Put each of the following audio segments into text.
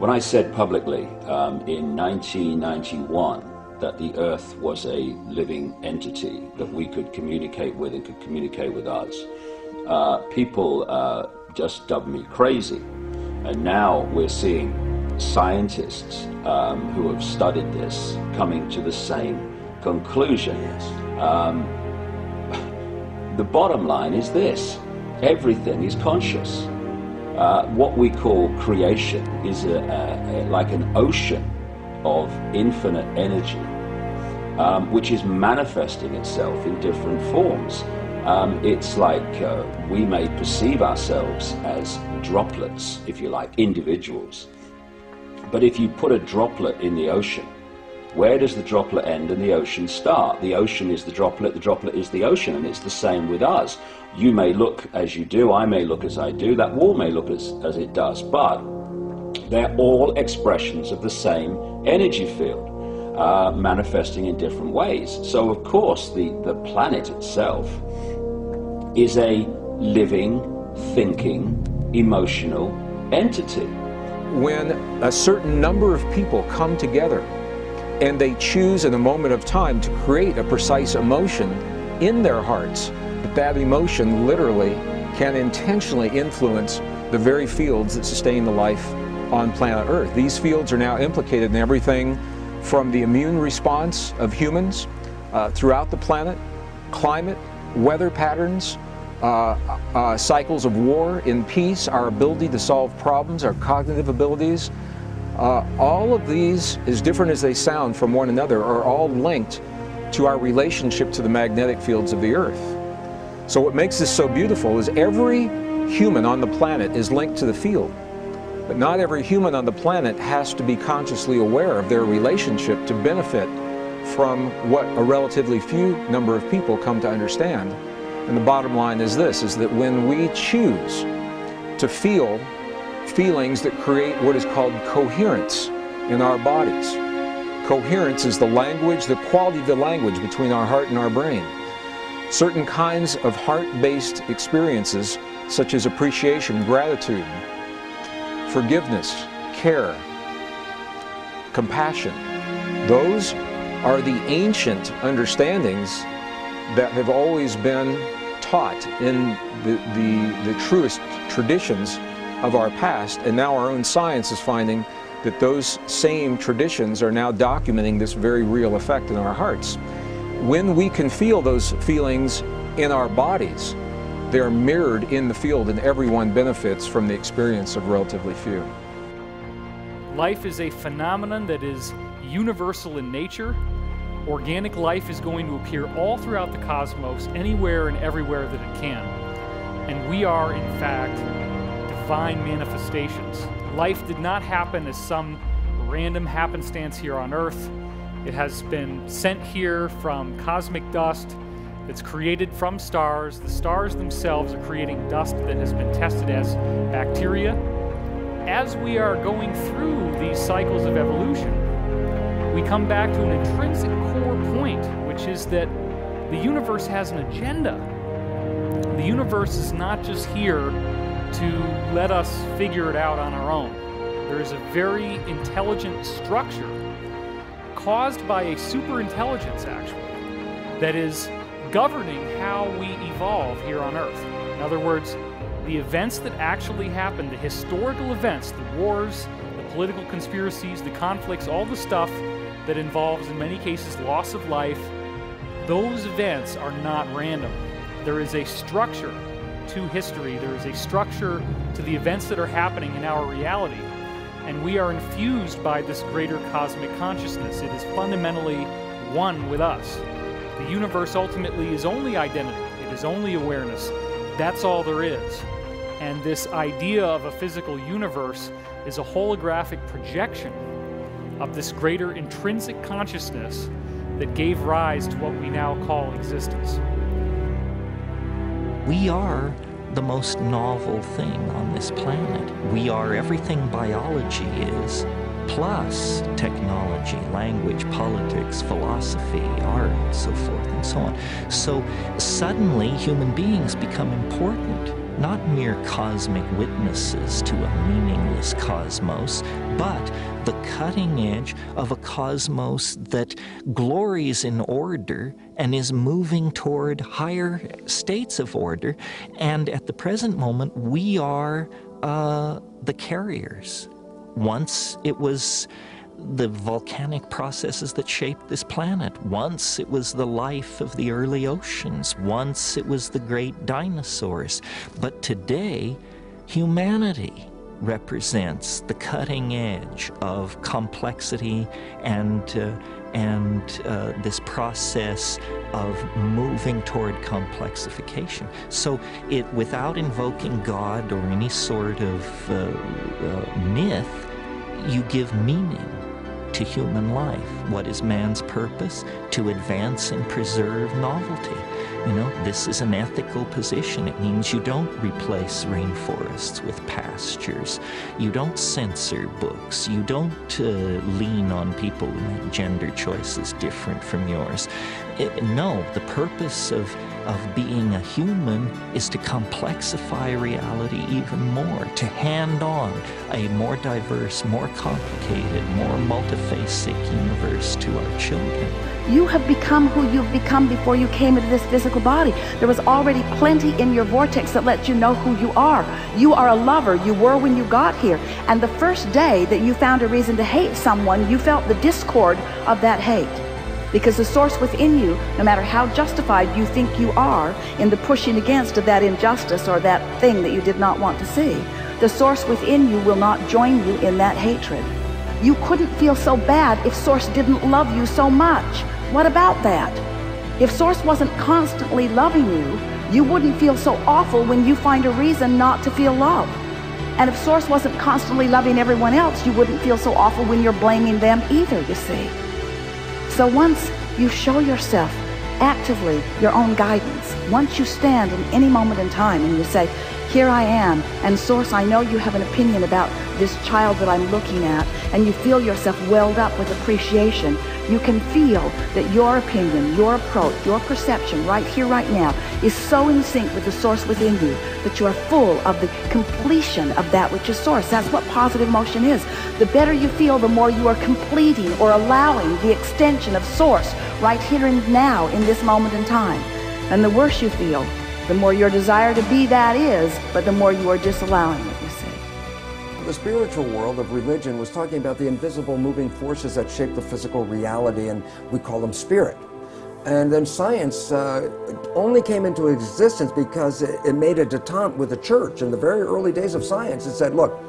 When I said publicly in 1991 that the Earth was a living entity that we could communicate with and could communicate with us, people just dubbed me crazy. And now we're seeing scientists who have studied this coming to the same conclusion. The bottom line is this: everything is conscious. What we call creation is like an ocean of infinite energy, which is manifesting itself in different forms. It's like we may perceive ourselves as droplets, if you like, individuals. But if you put a droplet in the ocean, where does the droplet end and the ocean start? The ocean is the droplet is the ocean, and it's the same with us. You may look as you do, I may look as I do, that wall may look as it does, but they're all expressions of the same energy field, manifesting in different ways. So of course the planet itself is a living, thinking, emotional entity. When a certain number of people come together and they choose in a moment of time to create a precise emotion in their hearts, that emotion literally can intentionally influence the very fields that sustain the life on planet Earth. These fields are now implicated in everything from the immune response of humans throughout the planet, climate, weather patterns, cycles of war in peace, our ability to solve problems, our cognitive abilities. All of these, as different as they sound from one another, are all linked to our relationship to the magnetic fields of the Earth. So what makes this so beautiful is every human on the planet is linked to the field, but not every human on the planet has to be consciously aware of their relationship to benefit from what a relatively few number of people come to understand. And the bottom line is this, is that when we choose to feel feelings that create what is called coherence in our bodies. Coherence is the language, the quality of the language between our heart and our brain. Certain kinds of heart-based experiences, such as appreciation, gratitude, forgiveness, care, compassion, those are the ancient understandings that have always been taught in the truest traditions of our past, and now our own science is finding that those same traditions are now documenting this very real effect in our hearts. When we can feel those feelings in our bodies, they're mirrored in the field, and everyone benefits from the experience of relatively few. Life is a phenomenon that is universal in nature. Organic life is going to appear all throughout the cosmos, anywhere and everywhere that it can. And we are, in fact, divine manifestations. Life did not happen as some random happenstance here on Earth. It has been sent here from cosmic dust that's created from stars. The stars themselves are creating dust that has been tested as bacteria. As we are going through these cycles of evolution, we come back to an intrinsic core point, which is that the universe has an agenda. The universe is not just here to let us figure it out on our own. There is a very intelligent structure caused by a superintelligence, actually, that is governing how we evolve here on Earth. In other words, the events that actually happen, the historical events, the wars, the political conspiracies, the conflicts, all the stuff that involves, in many cases, loss of life, those events are not random. There is a structure to history. There is a structure to the events that are happening in our reality. And we are infused by this greater cosmic consciousness. It is fundamentally one with us. The universe ultimately is only identity. It is only awareness. That's all there is. And this idea of a physical universe is a holographic projection of this greater intrinsic consciousness that gave rise to what we now call existence. We are the most novel thing on this planet. We are everything biology is, plus technology, language, politics, philosophy, art, and so forth and so on. So suddenly human beings become important. not mere cosmic witnesses to a meaningless cosmos, but the cutting edge of a cosmos that glories in order and is moving toward higher states of order. And at the present moment, we are the carriers. Once it was the volcanic processes that shaped this planet. Once it was the life of the early oceans. Once it was the great dinosaurs. But today, humanity represents the cutting edge of complexity and this process of moving toward complexification. So without invoking God or any sort of myth, you give meaning to human life. What is man's purpose? To advance and preserve novelty. You know, this is an ethical position. It means you don't replace rainforests with pastures. You don't censor books. You don't lean on people who make gender choices different from yours. No, the purpose of being a human is to complexify reality even more, to hand on a more diverse, more complicated, more multifaceted universe to our children. You have become who you've become before you came into this physical body. There was already plenty in your vortex that lets you know who you are. You are a lover. You were when you got here. And the first day that you found a reason to hate someone, you felt the discord of that hate. Because the source within you, no matter how justified you think you are in the pushing against of that injustice or that thing that you did not want to see, the source within you will not join you in that hatred. You couldn't feel so bad if source didn't love you so much. What about that? If source wasn't constantly loving you, you wouldn't feel so awful when you find a reason not to feel love. And if source wasn't constantly loving everyone else, you wouldn't feel so awful when you're blaming them either, you see. So once you show yourself actively your own guidance, once you stand in any moment in time and you say, here I am, and source, I know you have an opinion about this child that I'm looking at, and you feel yourself welled up with appreciation, you can feel that your opinion, your approach, your perception right here, right now, is so in sync with the source within you that you are full of the completion of that which is source. That's what positive motion is. The better you feel, the more you are completing or allowing the extension of source right here and now in this moment in time. And the worse you feel, the more your desire to be that is, but the more you are disallowing it, you see. The spiritual world of religion was talking about the invisible moving forces that shape the physical reality, and we call them spirit. And then science only came into existence because it made a detente with the church. In the very early days of science, it said, look,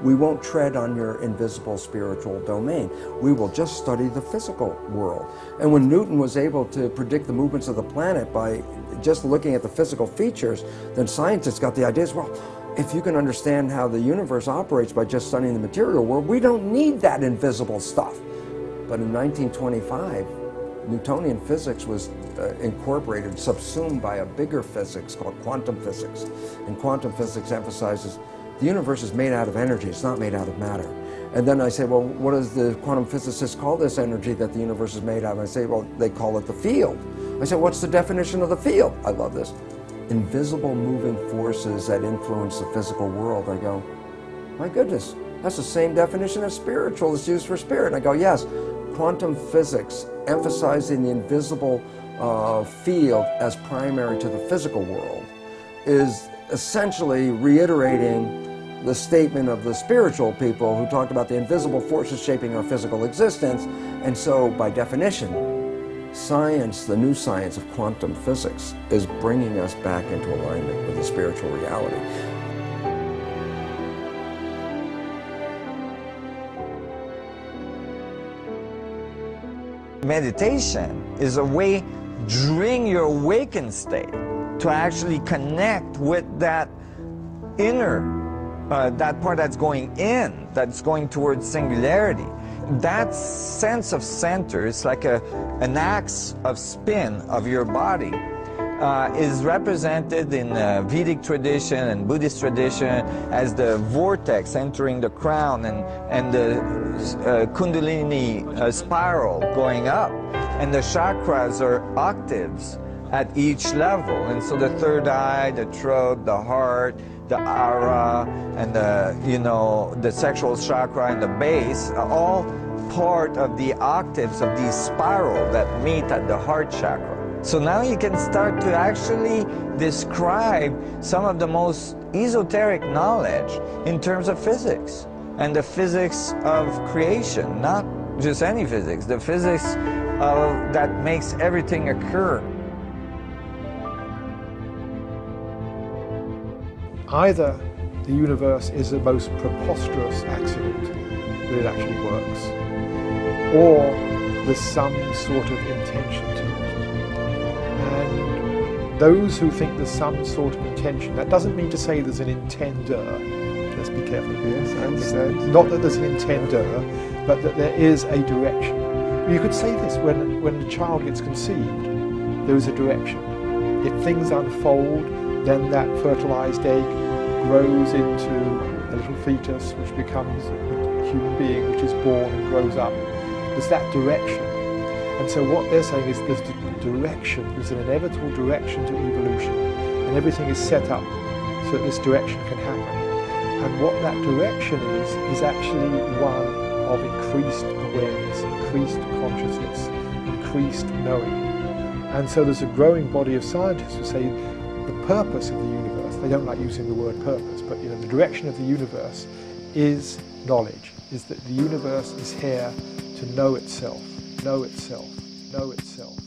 we won't tread on your invisible spiritual domain. We will just study the physical world. And when Newton was able to predict the movements of the planet by just looking at the physical features, then scientists got the ideas, well, if you can understand how the universe operates by just studying the material world, we don't need that invisible stuff. But in 1925, Newtonian physics was incorporated, subsumed by a bigger physics called quantum physics. And quantum physics emphasizes the universe is made out of energy, it's not made out of matter. And then I say, well, what does the quantum physicists call this energy that the universe is made out of? I say, well, they call it the field. I say, what's the definition of the field? I love this. Invisible moving forces that influence the physical world. I go, my goodness, that's the same definition as spiritual that's used for spirit. And I go, yes, quantum physics emphasizing the invisible field as primary to the physical world is essentially reiterating the statement of the spiritual people who talked about the invisible forces shaping our physical existence. And so, by definition, science, the new science of quantum physics, is bringing us back into alignment with the spiritual reality. Meditation is a way during your awakened state to actually connect with that inner, that part that's going in, that's going towards singularity. That sense of center is like an axe of spin of your body, is represented in Vedic tradition and Buddhist tradition as the vortex entering the crown and the Kundalini spiral going up. And the chakras are octaves at each level. And so the third eye, the throat, the heart, the aura, and the, you know, the sexual chakra and the base are all part of the octaves of the spiral that meet at the heart chakra. So now you can start to actually describe some of the most esoteric knowledge in terms of physics, and the physics of creation, not just any physics, the physics that makes everything occur. Either the universe is the most preposterous accident that it actually works, or there's some sort of intention to it. And those who think there's some sort of intention, that doesn't mean to say there's an intender. Let's be careful. Yes, I understand. Not that there's an intender, but that there is a direction. You could say this, when a child gets conceived, there is a direction. If things unfold, then that fertilized egg grows into a little fetus, which becomes a human being, which is born and grows up. There's that direction. And so what they're saying is there's the direction, there's an inevitable direction to evolution, and everything is set up so that this direction can happen. And what that direction is actually one of increased awareness, increased consciousness, increased knowing. And so there's a growing body of scientists who say the purpose of the universe, they don't like using the word purpose, but you know, the direction of the universe is knowledge, is that the universe is here to know itself, know itself, know itself.